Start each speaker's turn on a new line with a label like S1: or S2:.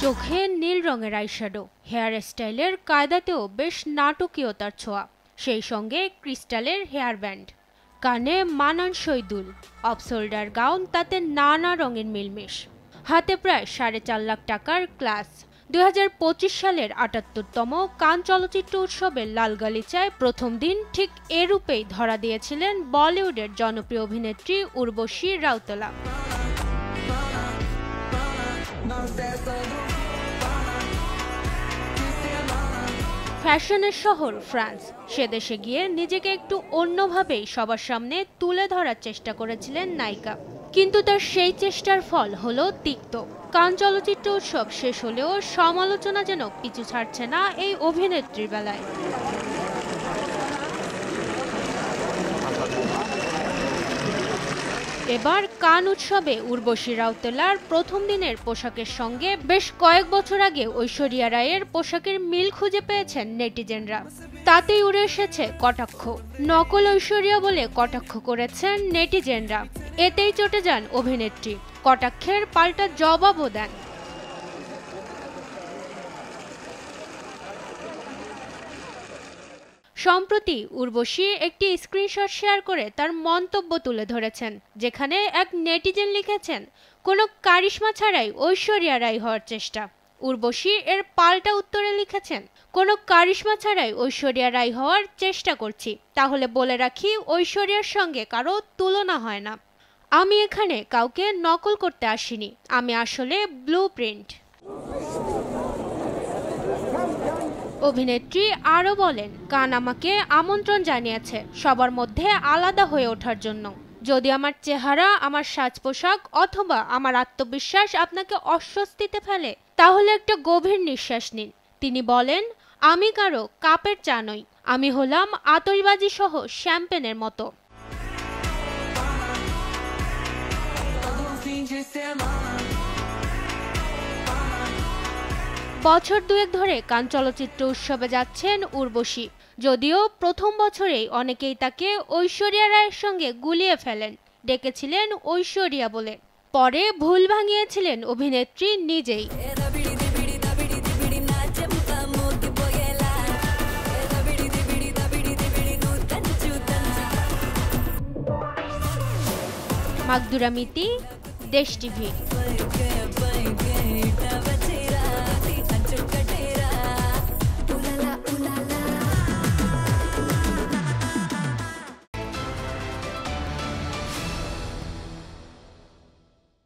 S1: চোখে নীল রঙের eyeshadow, hair স্টাইলের কায়দাতেও বেশ নাটকীয়তার ছোঁয়া, সেই সঙ্গে ক্রিস্টালের হেয়ার ব্যান্ড, কানে মানানসই দুল, অফ শোল্ডার গাউন, তাতে নানা রঙের মিলমিশ, হাতে প্রায় 4.5 লাখ টাকার ক্লাস। 2025 সালের 78তম কান চলচ্চিত্র উৎসবের লাল গালিচায় প্রথম দিন ঠিক এরূপেই ধরা দিয়েছিলেন বলিউডের জনপ্রিয় অভিনেত্রী উর্বশী রাউতেলা। ফ্যাশনের শহর ফ্রান্স, সে দেশে গিয়ে নিজেকে একটু অন্যভাবেই সবার সামনে তুলে ধরার চেষ্টা করেছিলেন নায়িকা, কিন্তু তার সেই চেষ্টার ফল হলো তিক্ত। কান চলচ্চিত্র উৎসব শেষ হলেও সমালোচনা যেন পিছু ছাড়ছে না এই অভিনেত্রীর বেলায়। এবার কান উৎসবে উর্বশী রাউতেলার প্রথম দিনের পোশাকের সঙ্গে বেশ কয়েক বছর আগে ঐশ্বরিয়া রায়ের পোশাকের মিল খুঁজে পেয়েছেন নেটিজেনরা। তাতেই উড়ে এসেছে কটাক্ষ, নকল ঐশ্বরিয়া বলে কটাক্ষ করেছেন নেটিজেনরা। এতেই চটে যান অভিনেত্রী, কটাক্ষের পাল্টা জবাবও দেন। সম্প্রতি উর্বশী একটি স্ক্রিনশট শেয়ার করে তার মন্তব্য তুলে ধরেছেন, যেখানে এক নেটিজেন লিখেছেন, কোনো কারিশমা ছাড়াই ঐশ্বরিয়া রায় হওয়ার চেষ্টা। উর্বশী এর পাল্টা উত্তরে লিখেছেন, কোনো কারিশমা ছাড়াই ঐশ্বরিয়া রায় হওয়ার চেষ্টা করছি, তাহলে বলে রাখি ঐশ্বরিয়ার সঙ্গে কারো তুলনা হয় না। আমি এখানে কাউকে নকল করতে আসিনি, আমি আসলে ব্লুপ্রিন্ট। অভিনেত্রী আরও বলেন, কান আমাকে আমন্ত্রণ জানিয়েছে সবার মধ্যে আলাদা হয়ে ওঠার জন্য। যদি আমার চেহারা, আমার সাজ পোশাক অথবা আমার আত্মবিশ্বাস আপনাকে অস্বস্তিতে ফেলে, তাহলে একটা গভীর নিঃশ্বাস নিন। তিনি বলেন, আমি কারো কাপের চা নই, আমি হলাম আতশবাজি সহ শ্যাম্পেনের মতো। বছর দুয়েক ধরে কান চলচ্চিত্র উৎসবে যাচ্ছেন উর্বশী, যদিও প্রথম বছরেই অনেকেই তাকে ঐশ্বরিয়া রায়ের সঙ্গে গুলিয়ে ফেলেন, ডেকেছিলেন ঐশ্বরিয়া বলে। পরে ভুল ভাঙিয়েছিলেন অভিনেত্রী নিজেই। মাকদুরা মিতি, দেশ টিভি।